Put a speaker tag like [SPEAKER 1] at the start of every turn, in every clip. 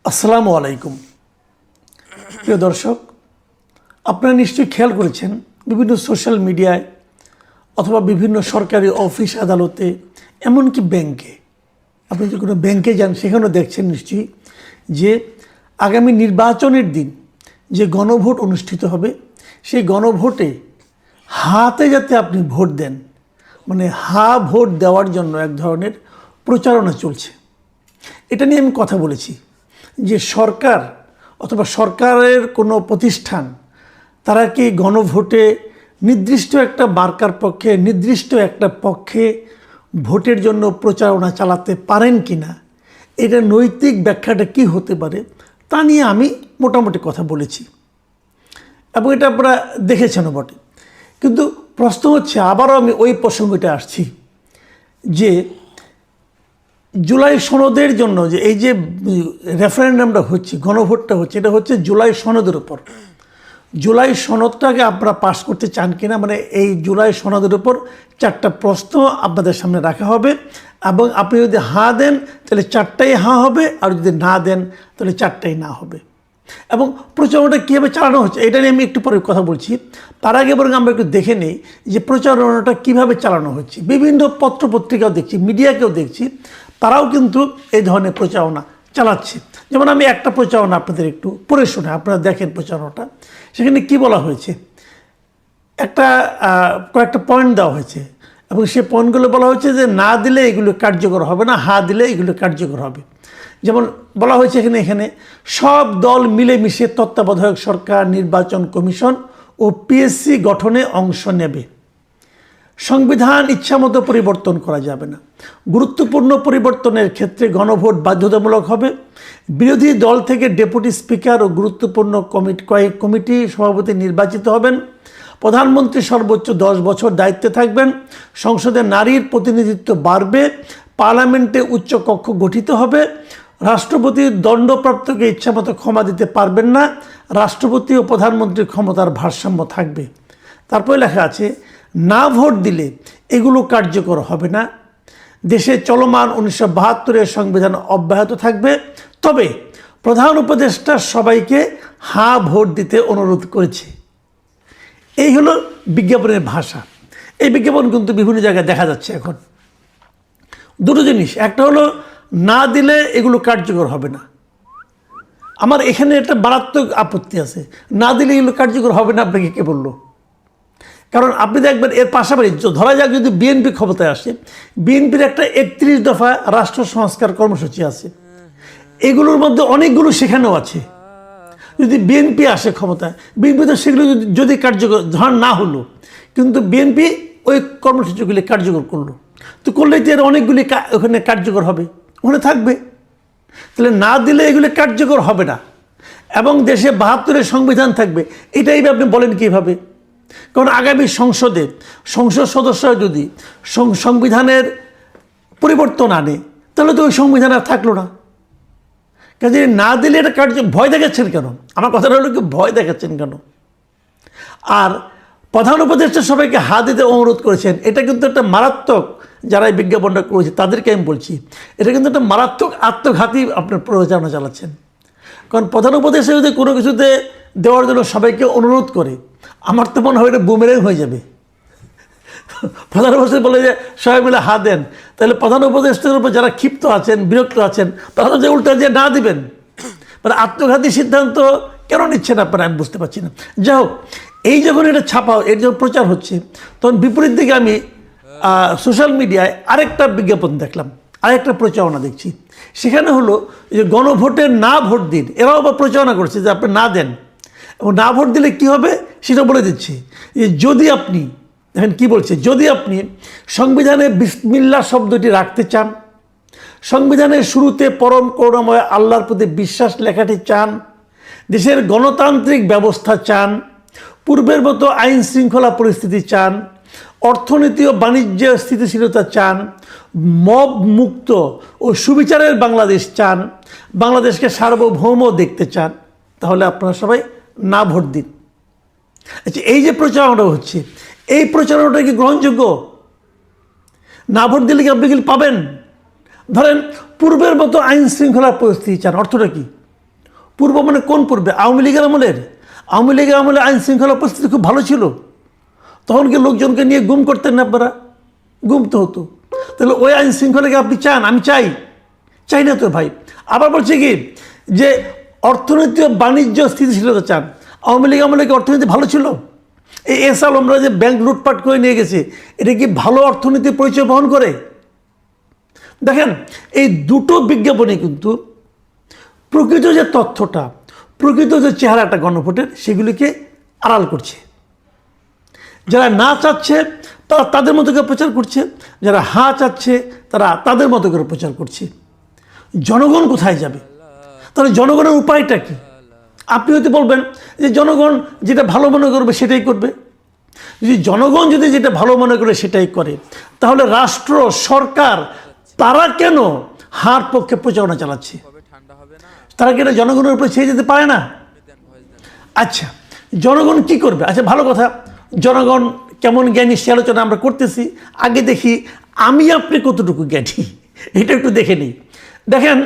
[SPEAKER 1] আসসালামু আলাইকুম প্রিয় দর্শক, আপনারা নিশ্চয়ই খেয়াল করেছেন বিভিন্ন সোশ্যাল মিডিয়ায় অথবা বিভিন্ন সরকারি অফিস আদালতে, এমনকি ব্যাংকে, আপনি যদি কোনো ব্যাংকে যান সেখানেও দেখছেন নিশ্চয়ই যে আগামী নির্বাচনের দিন যে গণভোট অনুষ্ঠিত হবে, সেই গণভোটে হাতে যাতে আপনি ভোট দেন, মানে ভোট দেওয়ার জন্য এক ধরনের প্রচারণা চলছে। এটা নিয়ে আমি কথা বলেছি যে সরকার অথবা সরকারের কোনো প্রতিষ্ঠান তারা কি গণভোটে নির্দিষ্ট একটা মার্কার পক্ষে, নির্দিষ্ট একটা পক্ষে ভোটের জন্য প্রচারণা চালাতে পারেন কি না, এটা নৈতিক ব্যাখ্যাটা কি হতে পারে তা নিয়ে আমি মোটামুটি কথা বলেছি এবং এটা আপনারা দেখেছেনও বটে। কিন্তু প্রশ্ন হচ্ছে, আবারও আমি ওই প্রসঙ্গটা আসছি যে জুলাই সনদের জন্য যে এই যে রেফারেন্ডামটা হচ্ছে, গণভোটটা হচ্ছে, এটা হচ্ছে জুলাই সনদের উপর। জুলাই সনদটাকে আপনারা পাশ করতে চান কিনা, মানে এই জুলাই সনদের উপর 4টা প্রশ্ন আপনাদের সামনে রাখা হবে এবং আপনি যদি হাঁ দেন তাহলে 4টাই হাঁ হবে, আর যদি না দেন তাহলে 4টাই না হবে। এবং প্রচারণাটা কীভাবে চালানো হচ্ছে এটা নিয়ে আমি একটু পরে কথা বলছি। তার আগে বরং আমরা একটু দেখে নিই যে প্রচারণাটা কীভাবে চালানো হচ্ছে। বিভিন্ন পত্রপত্রিকাও দেখছি, মিডিয়াকেও দেখছি, তারাও কিন্তু এই ধরনের প্রচারণা চালাচ্ছে। যেমন আমি একটা প্রচারণা আপনাদের একটু পড়ে শুনে, আপনারা দেখেন প্রচারণাটা। সেখানে কি বলা হয়েছে, কয়েকটা পয়েন্ট দেওয়া হয়েছে এবং সেই পয়েন্টগুলো বলা হয়েছে যে না দিলে এগুলো কার্যকর হবে না, হা দিলে এগুলো কার্যকর হবে। যেমন বলা হয়েছে এখানে সব দল মিলেমিশে তত্ত্বাবধায়ক সরকার, নির্বাচন কমিশন ও পিএসসি গঠনে অংশ নেবে। সংবিধান ইচ্ছামতো পরিবর্তন করা যাবে না। গুরুত্বপূর্ণ পরিবর্তনের ক্ষেত্রে গণভোট বাধ্যতামূলক হবে। বিরোধী দল থেকে ডেপুটি স্পিকার ও গুরুত্বপূর্ণ কয়েক কমিটি সভাপতি নির্বাচিত হবেন। প্রধানমন্ত্রী সর্বোচ্চ 10 বছর দায়িত্বে থাকবেন। সংসদে নারীর প্রতিনিধিত্ব বাড়বে। পার্লামেন্টে উচ্চ কক্ষ গঠিত হবে। রাষ্ট্রপতি দণ্ডপ্রাপ্তকে ইচ্ছামতো ক্ষমা দিতে পারবেন না। রাষ্ট্রপতি ও প্রধানমন্ত্রীর ক্ষমতার ভারসাম্য থাকবে। তারপরে লেখা আছে, না ভোট দিলে এগুলো কার্যকর হবে না। দেশে চলমান 1972-এর সংবিধান অব্যাহত থাকবে। তবে প্রধান উপদেষ্টা সবাইকে ভোট দিতে অনুরোধ করেছে। এই হলো বিজ্ঞাপনের ভাষা। এই বিজ্ঞাপন কিন্তু বিভিন্ন জায়গায় দেখা যাচ্ছে এখন। দুটো জিনিস, একটা হলো না দিলে এগুলো কার্যকর হবে না। আমার এখানে একটা মারাত্মক আপত্তি আছে, না দিলে এগুলো কার্যকর হবে না আপনাকে কে বললো? কারণ আপনি দেখবেন এর পাশাপাশি ধরা যাক যদি বিএনপি ক্ষমতায় আসে, বিএনপির একটা 31 দফা রাষ্ট্র সংস্কার কর্মসূচি আছে, এগুলোর মধ্যে অনেকগুলো সেখানেও আছে। যদি বিএনপি আসে ক্ষমতায়, বিএনপি তো সেগুলো যদি কার্যকর ধর না হলো, কিন্তু বিএনপি ওই কর্মসূচিগুলি কার্যকর করলো, তো করলেই তো এর অনেকগুলি ওখানে কার্যকর হবে, ওখানে থাকবে। তাহলে না দিলে এগুলি কার্যকর হবে না এবং দেশে 72-এর সংবিধান থাকবে, এটাই আপনি বলেন কীভাবে? কারণ আগামী সংসদ সদস্যরা যদি সংবিধানের পরিবর্তন আনে তাহলে তো ওই সংবিধান আর থাকলো না। কাজে না দিলে এটা ভয় দেখাচ্ছেন কেন? আমার কথাটা হলো কি, ভয় দেখাচ্ছেন কেন? আর প্রধান উপদেষ্টা সবাইকে হাত দিতে অনুরোধ করেছেন, এটা কিন্তু একটা মারাত্মক, যারা এই বিজ্ঞাপনটা করেছে তাদেরকে আমি বলছি, এটা কিন্তু একটা মারাত্মক আত্মঘাতী আপনার প্রচারণা চালাচ্ছেন। কারণ প্রধান উপদেষ্টা যদি কোনো কিছুতে দেওয়ার জন্য সবাইকে অনুরোধ করে, আমার তো মনে হয় এটা বুমেরাং হয়ে যাবে। প্রধান উপদেষ্টা বলে যে সবাই মিলে হাত দেন, তাহলে প্রধান উপদেষ্টার উপর যারা ক্ষিপ্ত আছেন, বিরক্ত আছেন, তারা যে উল্টা যে না দিবেন, মানে আত্মঘাতী সিদ্ধান্ত কেন নিচ্ছেন আপনারা, আমি বুঝতে পারছি না। যাই হোক, এই যখন এটা ছাপা, এর যখন প্রচার হচ্ছে, তখন বিপরীত দিকে আমি সোশ্যাল মিডিয়ায় আরেকটা বিজ্ঞাপন দেখলাম, আরেকটা প্রচারণা দেখছি। সেখানে হলো যে গণভোটে না ভোট দিন, এরাও আবার প্রচারণা করছে যে আপনি না দেন এবং না ভোট দিলে কী হবে সেটা বলে দিচ্ছে। যে যদি আপনি দেখেন কী বলছে, যদি আপনি সংবিধানে বিসমিল্লাহ শব্দটি রাখতে চান, সংবিধানের শুরুতে পরম করুণাময় আল্লাহর প্রতি বিশ্বাস লেখাটি চান, দেশের গণতান্ত্রিক ব্যবস্থা চান, পূর্বের মতো আইন শৃঙ্খলা পরিস্থিতি চান, অর্থনীতি ও বাণিজ্য স্থিতিশীলতা চান, মব মুক্ত ও সুবিচারের বাংলাদেশ চান, বাংলাদেশকে সার্বভৌম দেখতে চান, তাহলে আপনারা সবাই না ভোট দিন। আচ্ছা, এই যে প্রচারণাটা হচ্ছে, এই প্রচারণাটা কি গ্রহণযোগ্য? না ভোট দিলে কি আপনি কি পাবেন? ধরেন পূর্বের মতো আইন শৃঙ্খলা পরিস্থিতি চান, অর্থটা কি? পূর্ব মানে কোন পূর্বে? আওয়ামী লীগের আমলের? আওয়ামী লীগের আমলে আইন শৃঙ্খলা পরিস্থিতি খুব ভালো ছিল, তখন কি লোকজনকে নিয়ে গুম করতেন না আপনারা? গুম তো হতো। তাহলে ওই আইন শৃঙ্খলাকে আপনি চান? আমি চাই না তো ভাই। আবার বলছে কি যে অর্থনৈতিক বাণিজ্য স্থিতিশীলতা চান। আওয়ামী লীগ আমলে কি অর্থনীতি ভালো ছিল? এই এস আলমরা যে ব্যাংক লুটপাট করে নিয়ে গেছে, এটা কি ভালো অর্থনীতির পরিচয় বহন করে? দেখেন, এই দুটো বিজ্ঞাপনে কিন্তু প্রকৃত যে তথ্যটা, প্রকৃত যে চেহারাটা গণভোটের, সেগুলিকে আড়াল করছে। যারা না চাচ্ছে তারা তাদের মতো করে প্রচার করছে, যারা হ্যাঁ চাচ্ছে তারা তাদের মতো করে প্রচার করছে। জনগণ কোথায় যাবে? তাহলে জনগণের উপায়টা কি? আপনি হয়তো বলবেন যে জনগণ যেটা ভালো মনে করবে সেটাই করবে। যদি জনগণ যদি যেটা ভালো মনে করে সেটাই করে, তাহলে রাষ্ট্র, সরকার তারা কেন হার পক্ষে প্রচারণা চালাচ্ছে? তারা কি এটা জনগণের উপরে ছেড়ে যেতে পারে না? আচ্ছা, জনগণ কি করবে? আচ্ছা, ভালো কথা, জনগণ কেমন জ্ঞানী সে আলোচনা আমরা করতেছি। আগে দেখি আমি আপনি কতটুকু জ্ঞানী, এটা একটু দেখে নিই। দেখেন,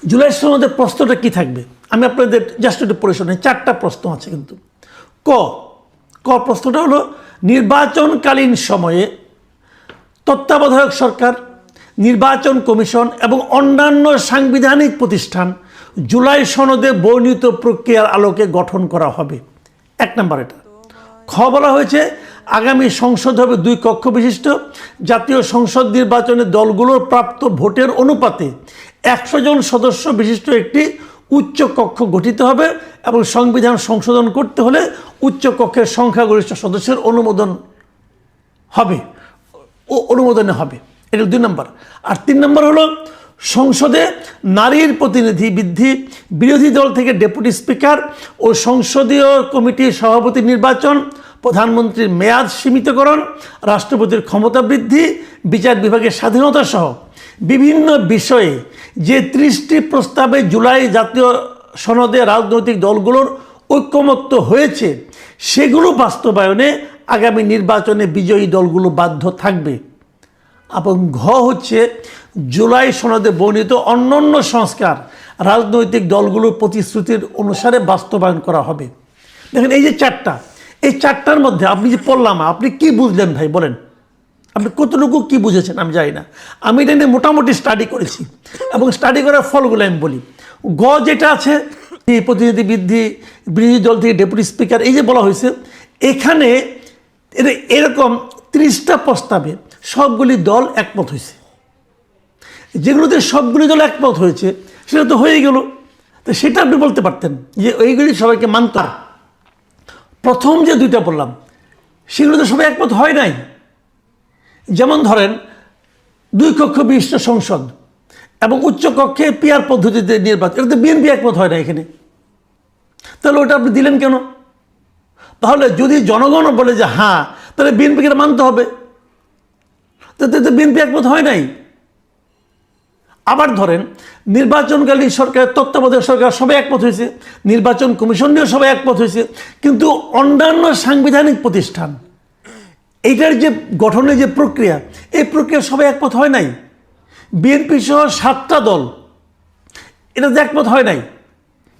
[SPEAKER 1] জুলাই সনদের প্রশ্নটা কি থাকবে আমি আপনাদের জাস্ট একটু পড়ে শোনাই। 4টা প্রশ্ন আছে কিন্তু। ক প্রশ্নটা হলো, নির্বাচনকালীন সময়ে তত্ত্বাবধায়ক সরকার, নির্বাচন কমিশন এবং অন্যান্য সাংবিধানিক প্রতিষ্ঠান জুলাই সনদে বর্ণিত প্রক্রিয়ার আলোকে গঠন করা হবে। 1 নম্বর এটা। খ বলা হয়েছে, আগামী সংসদ হবে 2 কক্ষ বিশিষ্ট। জাতীয় সংসদ নির্বাচনে দলগুলোর প্রাপ্ত ভোটের অনুপাতে 100 জন সদস্য বিশিষ্ট একটি উচ্চ কক্ষ গঠিত হবে এবং সংবিধান সংশোধন করতে হলে উচ্চ কক্ষের সংখ্যাগরিষ্ঠ সদস্যের অনুমোদনে হবে। এটা 2 নম্বর। আর 3 নম্বর হলো, সংসদে নারীর প্রতিনিধি বৃদ্ধি, বিরোধী দল থেকে ডেপুটি স্পিকার ও সংসদীয় কমিটির সভাপতি নির্বাচন, প্রধানমন্ত্রীর মেয়াদ সীমিতকরণ, রাষ্ট্রপতির ক্ষমতা বৃদ্ধি, বিচার বিভাগের স্বাধীনতা সহ বিভিন্ন বিষয়ে যে 30টি প্রস্তাবে জুলাই জাতীয় সনদে রাজনৈতিক দলগুলোর ঐক্যমত্য হয়েছে, সেগুলো বাস্তবায়নে আগামী নির্বাচনে বিজয়ী দলগুলো বাধ্য থাকবে। এবং ঘ হচ্ছে, জুলাই সনদে বর্ণিত অন্যান্য সংস্কার রাজনৈতিক দলগুলোর প্রতিশ্রুতির অনুসারে বাস্তবায়ন করা হবে। দেখেন, এই যে 4টা, এই 4টার মধ্যে আপনি যে পড়লাম, আপনি কি বুঝলেন ভাই বলেন? আপনি কতটুকু কি বুঝেছেন আমি জানি না। আমি এটা নিয়ে মোটামুটি স্টাডি করেছি এবং স্টাডি করার ফলগুলো আমি বলি। গ যেটা আছে, প্রতিনিধি বৃদ্ধি, বিরোধী দল থেকে ডেপুটি স্পিকার, এই যে বলা হয়েছে, এখানে এরকম 30টা প্রস্তাবে সবগুলি দল একমত হয়েছে। যেগুলোতে সবগুলি দল একমত হয়েছে সেটা তো হয়ে গেল। তো সেটা আপনি বলতে পারতেন যে এইগুলি সবাইকে মানত। প্রথম যে 2টা বললাম সেগুলোতে সবাই একমত হয় নাই। যেমন ধরেন, 2 কক্ষ বিশিষ্ট সংসদ এবং উচ্চ কক্ষে পিআর পদ্ধতিতে নির্বাচন, এটা তো বিএনপি একমত হয় না এখানে। তাহলে ওটা আপনি দিলেন কেন? তাহলে যদি জনগণ বলে যে হ্যাঁ, তাহলে বিএনপিকে এটা মানতে হবে। তো বিএনপি একমত হয় নাই। আবার ধরেন, নির্বাচনকালীন সরকারের তত্ত্বাবধায়ক সরকার সবাই একমত হয়েছে, নির্বাচন কমিশন নিয়েও সবাই একমত হয়েছে, কিন্তু অন্যান্য সাংবিধানিক প্রতিষ্ঠান এইটার যে গঠনের যে প্রক্রিয়া, এই প্রক্রিয়া সবাই একমত হয় নাই। বিএনপি সহ 7টা দল এটাতে একমত হয় নাই।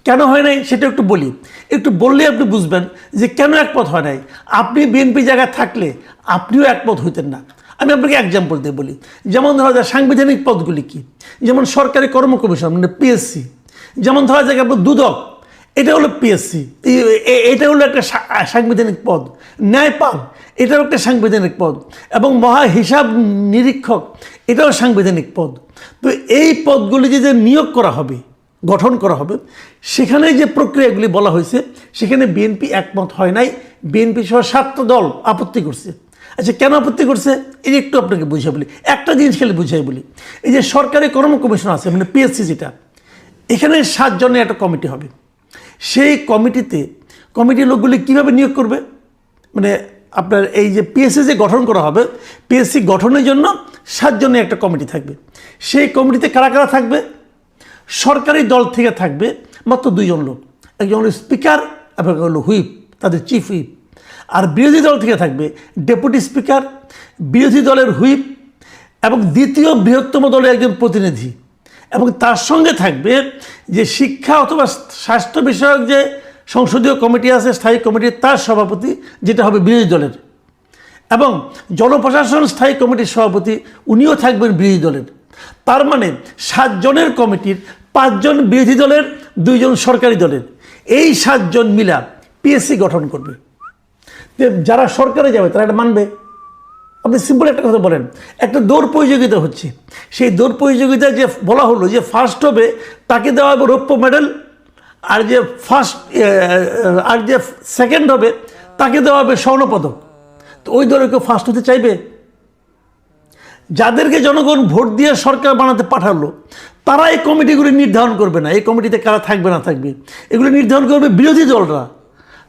[SPEAKER 1] কেন হয় নাই সেটা একটু বলি, একটু বললে আপনি বুঝবেন যে কেন একমত হয় নাই। আপনি বিএনপি জায়গায় থাকলে আপনিও একমত হইতেন না। আমি আপনাকে এক্সাম্পল দিয়ে বলি। যেমন ধরা যায় সাংবিধানিক পদগুলি কি, যেমন সরকারি কর্ম কমিশন মানে পিএসসি, যেমন ধরা যায় আপনার দুদক, এটা হলো পিএসসি, এটা হলো একটা সাংবিধানিক পদ। ন্যায়পাল, এটাও একটা সাংবিধানিক পদ, এবং মহা হিসাব নিরীক্ষক, এটাও সাংবিধানিক পদ। তো এই পদগুলি যে নিয়োগ করা হবে, গঠন করা হবে, সেখানে যে প্রক্রিয়াগুলি বলা হয়েছে সেখানে বিএনপি একমত হয় নাই। বিএনপি সহ 7টা দল আপত্তি করছে। আচ্ছা, কেন আপত্তি করছে এই একটু আপনাকে বুঝিয়ে বলি। একটা জিনিস খালি বুঝিয়ে বলি, এই যে সরকারি কর্ম কমিশন আছে মানে পিএসসি, যেটা এখানে 7 জনের একটা কমিটি হবে। সেই কমিটির লোকগুলি কীভাবে নিয়োগ করবে, মানে আপনার এই যে পিএসসি যে গঠন করা হবে, পিএসসি গঠনের জন্য 7 জনের একটা কমিটি থাকবে। সেই কমিটিতে কারা কারা থাকবে? সরকারি দল থেকে থাকবে মাত্র 2 জন লোক, একজন হলো স্পিকার এবং হলো হুইপ, তাদের চিফ হুইপ। আর বিরোধী দল থেকে থাকবে ডেপুটি স্পিকার, বিরোধী দলের হুইপ এবং দ্বিতীয় বৃহত্তম দলের একজন প্রতিনিধি এবং তার সঙ্গে থাকবে যে শিক্ষা অথবা স্বাস্থ্য বিষয়ক যে সংসদীয় কমিটি আছে, স্থায়ী কমিটি, তার সভাপতি যেটা হবে বিরোধী দলের, এবং জনপ্রশাসন স্থায়ী কমিটির সভাপতি উনিও থাকবেন বিরোধী দলের। তার মানে 7 জনের কমিটির 5 জন বিরোধী দলের, 2 জন সরকারি দলের, এই 7 জন মিলা পিএসসি গঠন করবে। যারা সরকারে যাবে তারা এটা মানবে? আপনি সিম্পল একটা কথা বলেন, একটা দৌড় প্রতিযোগিতা হচ্ছে, সেই দৌড় প্রতিযোগিতায় যে বলা হলো যে ফার্স্ট হবে তাকে দেওয়া হবে রৌপ্য মেডেল, আর যে সেকেন্ড হবে তাকে দেওয়া হবে স্বর্ণপদক। তো ওই দলে কেউ ফার্স্ট হতে চাইবে? যাদেরকে জনগণ ভোট দিয়ে সরকার বানাতে পাঠালো তারা এই কমিটিগুলি নির্ধারণ করবে না, এই কমিটিতে কারা থাকবে না থাকবে এগুলো নির্ধারণ করবে বিরোধী দলরা।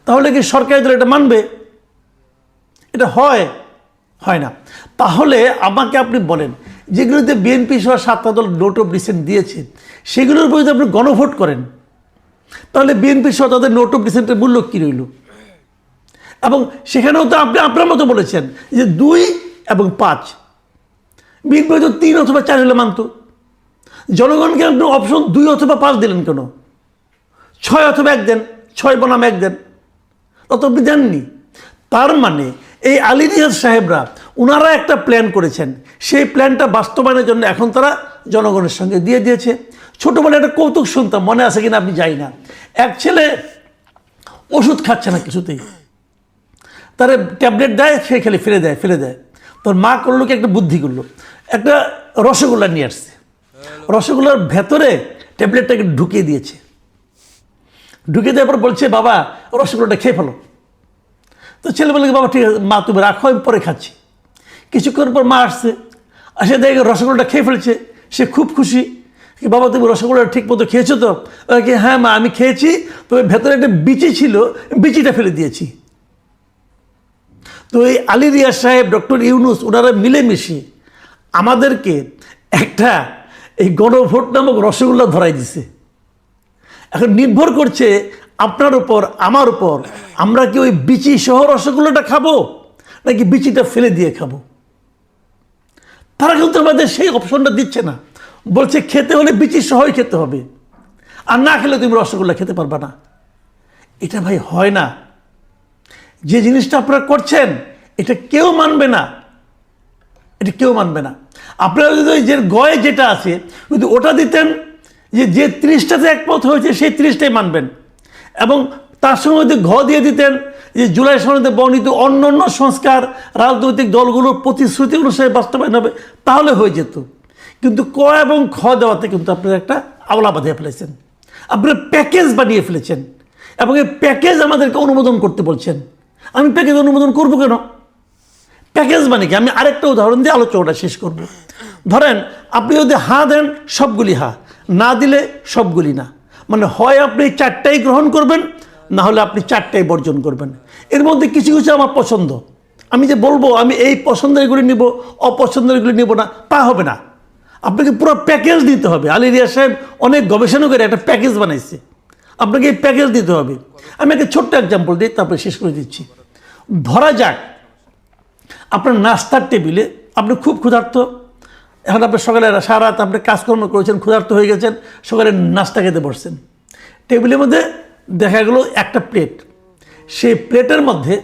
[SPEAKER 1] তাহলে কি সরকারি দল এটা মানবে? এটা হয় না। তাহলে আমাকে আপনি বলেন, যেগুলোতে বিএনপি সহ 7টা দল নোট অফ ডিসেন্ট দিয়েছে সেগুলোর উপর যদি আপনি গণভোট করেন, তাহলে বিএনপি সহ তাদের নোট অফ ডিসেন্টের মূল্য কী রইল? এবং সেখানেও তো আপনি আপনার মতো বলেছেন যে 2 এবং 5, বিএনপি হয়তো 3 অথবা 4 হলে মানত। জনগণকে আপনি অপশন 2 অথবা 5 দিলেন কেন? 6 অথবা 1 দেন, 6 বনাম 1 দেন, তত আপনি দেননি। তার মানে এই আলী রিয়াজ সাহেবরা ওনারা একটা প্ল্যান করেছেন, সেই প্ল্যানটা বাস্তবায়নের জন্য এখন তারা জনগণের সঙ্গে দিয়ে দিয়েছে। ছোটোবেলায় একটা কৌতুক শুনতাম, মনে আছে কিনা আপনি যাই না, এক ছেলে ওষুধ খাচ্ছে না কিছুতেই, তারা ট্যাবলেট দেয়, সে খেলে ফেলে দেয়। তোর মা করলো কি, একটা বুদ্ধি করলো, একটা রসগোল্লা নিয়ে আসছে, রসগোল্লার ভেতরে ট্যাবলেটটাকে ঢুকিয়ে দিয়েছে, ঢুকিয়ে দেওয়ার পর বলছে বাবা রসগোল্লাটা খেয়ে ফেলো। তো ছেলে বলে বাবা ঠিক আছে মা তুমি রাখো, আমি পরে খাচ্ছি। কিছুক্ষণ পর মা আসছে, আসে দেখে রসগোল্লাটা খেয়ে ফেলছে, সে খুব খুশি। বাবা তুমি রসগোল্লা ঠিক মতো খেয়েছো তো? হ্যাঁ মা আমি খেয়েছি, তবে ভেতরে একটা বিচি ছিল, বিচিটা ফেলে দিয়েছি। তো এই আলী রিয়াজ সাহেব, ডক্টর ইউনুস, ওনারা মিলেমিশে আমাদেরকে একটা এই গণভোট নামক রসগোল্লা ধরাই দিছে। এখন নির্ভর করছে আপনার উপর, আমার উপর, আমরা কি ওই বিচি সহ রসগোল্লাটা খাবো নাকি বিচিটা ফেলে দিয়ে খাবো। তারা কিন্তু আমাদের সেই অপশনটা দিচ্ছে না, বলছে খেতে হলে বিচি সহই খেতে হবে, আর না খেলে তুমি রসগোল্লা খেতে পারবে না। এটা ভাই হয় না। যে জিনিসটা আপনারা করছেন এটা কেউ মানবে না, এটা কেউ মানবে না। আপনারা যদি ওই যে গয়ে যেটা আছে যদি ওটা দিতেন, যে 30টাতে একমত হয়েছে সেই 30টাই মানবেন, এবং তার সঙ্গে যদি ঘ দিয়ে দিতেন যে জুলাই সনদে বর্ণিত অন্য অন্য সংস্কার রাজনৈতিক দলগুলোর প্রতিশ্রুতি অনুসারে বাস্তবায়ন হবে, তাহলে হয়ে যেত। কিন্তু ক এবং খ দেওয়াতে কিন্তু আপনারা একটা আওলা বাঁধিয়ে ফেলেছেন, আপনারা প্যাকেজ বানিয়ে ফেলেছেন, এবং এই প্যাকেজ আমাদেরকে অনুমোদন করতে বলছেন। আমি প্যাকেজ অনুমোদন করবো কেন? প্যাকেজ মানে কি? আমি আরেকটা উদাহরণ দিয়ে আলোচনাটা শেষ করব। ধরেন আপনি যদি হা দেন সবগুলি হা, না দিলে সবগুলি না, মানে হয় আপনি 4টাই গ্রহণ করবেন, না হলে আপনি 4টাই বর্জন করবেন। এর মধ্যে কিছু কিছু আমার পছন্দ, আমি যে বলবো আমি এই পছন্দের এগুলি নিব, অপছন্দের এগুলি নিব না, তা হবে না। আপনাকে পুরো প্যাকেজ দিতে হবে। আলী রিয়াজ সাহেব অনেক গবেষণা করে একটা প্যাকেজ বানাইছে, আপনাকে এই প্যাকেজ দিতে হবে। আমি একটা ছোট্ট এক্সাম্পল দিই, তারপরে শেষ করে দিচ্ছি। ধরা যাক আপনার নাস্তার টেবিলে আপনি খুব ক্ষুধার্ত, এখন আপনি সকালে সারা রাত আপনি কাজকর্ম করেছেন, ক্ষুধার্ত হয়ে গেছেন, সকালে নাস্তা খেতে বসছেন। টেবিলের মধ্যে দেখা গেল একটা প্লেট, সেই প্লেটের মধ্যে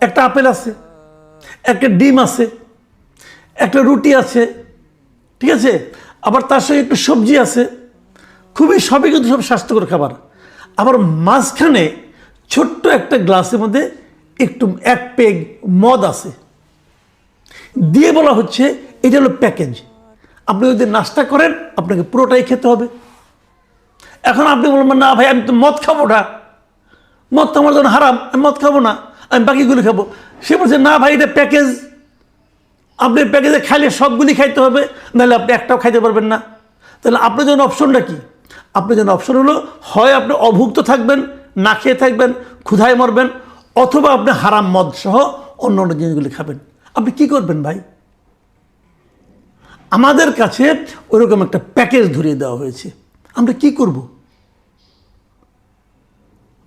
[SPEAKER 1] একটা আপেল আছে, একটা ডিম আছে, একটা রুটি আছে, ঠিক আছে, আবার তার সঙ্গে একটু সবজি আছে, সবই কিন্তু সব স্বাস্থ্যকর খাবার। আবার মাঝখানে ছোট্ট একটা গ্লাসের মধ্যে একটু 1 পেগ মদ আছে, দিয়ে বলা হচ্ছে এটা হলো প্যাকেজ, আপনি যদি নাস্তা করেন আপনাকে পুরোটাই খেতে হবে। এখন আপনি বলবেন না ভাই আমি তো মদ খাবো না, মদ তো আমার জন্য হারাম, আমি মদ খাবো না, আমি বাকিগুলি খাবো। সে বলছে না ভাই এটা প্যাকেজ, আপনি প্যাকেজে খাইলে সবগুলি খাইতে হবে, নাহলে আপনি একটাও খাইতে পারবেন না। তাহলে আপনার জন্য অপশনটা কি? আপনার জন্য অপশন হলো হয় আপনি অভুক্ত থাকবেন, না খেয়ে থাকবেন, ক্ষুধায় মরবেন, অথবা আপনি হারাম মদ সহ অন্য অন্য জিনিসগুলি খাবেন। আপনি কি করবেন ভাই? আমাদের কাছে ওইরকম একটা প্যাকেজ ধরিয়ে দেওয়া হয়েছে, আমরা কি করব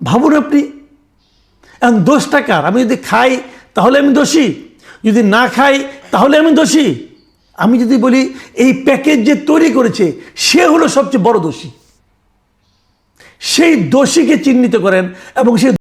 [SPEAKER 1] ভাবুন আপনি। এখন দোষটা কার? আমি যদি খাই তাহলে আমি দোষী, যদি না খাই তাহলে আমি দোষী। আমি যদি বলি এই প্যাকেজ যে তৈরি করেছে সে হলো সবচেয়ে বড় দোষী, সেই দোষীকে চিহ্নিত করেন এবং সেই